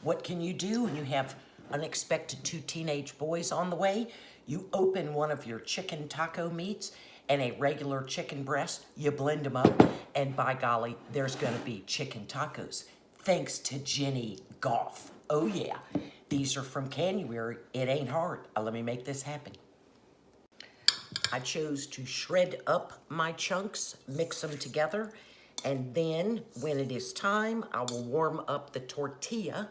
What can you do when you have unexpected 2 teenage boys on the way? You open one of your chicken taco meats and a regular chicken breast, you blend them up, and by golly, there's gonna be chicken tacos. Thanks to Jenny Goff. Oh yeah, these are from Canuary. It ain't hard. Let me make this happen. I chose to shred up my chunks, mix them together, and then when it is time, I will warm up the tortilla.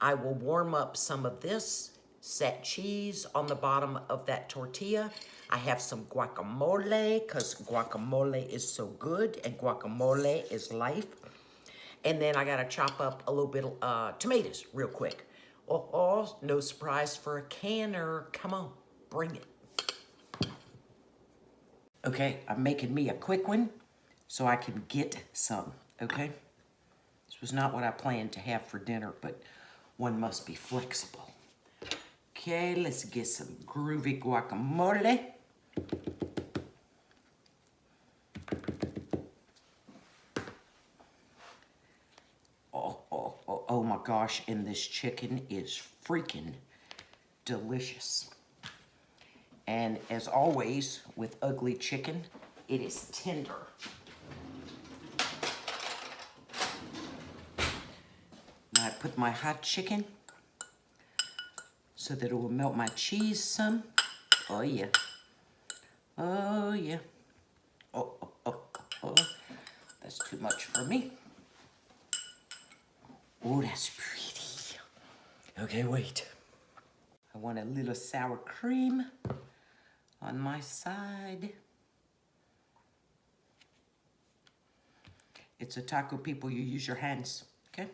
I will warm up some of this, set cheese on the bottom of that tortilla. I have some guacamole, because guacamole is so good, and guacamole is life. And then I gotta chop up a little bit of tomatoes real quick. Oh, no surprise for a canner. Come on, bring it. Okay, I'm making me a quick one so I can get some, okay? This was not what I planned to have for dinner, but one must be flexible. Okay, let's get some groovy guacamole. Oh my gosh, and this chicken is freaking delicious. And as always, with ugly chicken, it is tender. Now I put my hot chicken so that it will melt my cheese some. Oh yeah. Oh yeah. Oh. That's too much for me. Oh, that's pretty. Okay, wait. I want a little sour cream on my side. It's a taco, people. You use your hands, okay?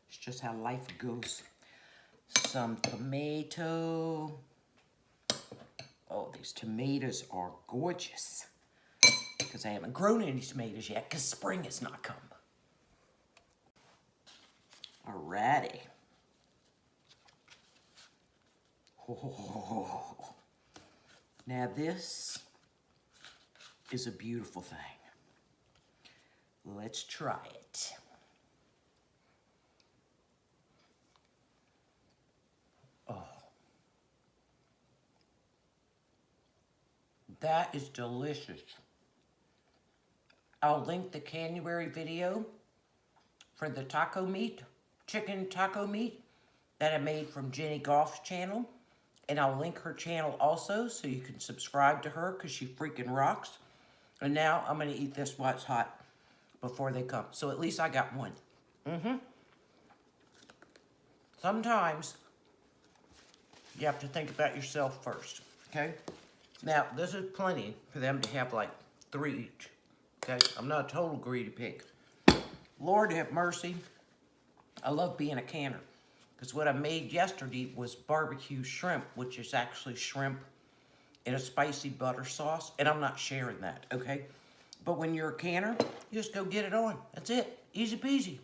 It's just how life goes. Some tomato. Oh, these tomatoes are gorgeous. Because I haven't grown any tomatoes yet, because spring has not come. Alrighty. Oh. Now this is a beautiful thing. Let's try it. Oh. That is delicious. I'll link the Canuary video for the taco meat, chicken taco meat that I made from Jenny Goff's channel. And I'll link her channel also so you can subscribe to her because she freaking rocks. And now I'm gonna eat this while it's hot before they come. So at least I got one. Sometimes you have to think about yourself first, okay? Now, this is plenty for them to have like 3 each, okay? I'm not a total greedy pig. Lord have mercy. I love being a canner because what I made yesterday was barbecue shrimp, which is actually shrimp in a spicy butter sauce, and I'm not sharing that, okay? But when you're a canner, you just go get it on. That's it. Easy peasy.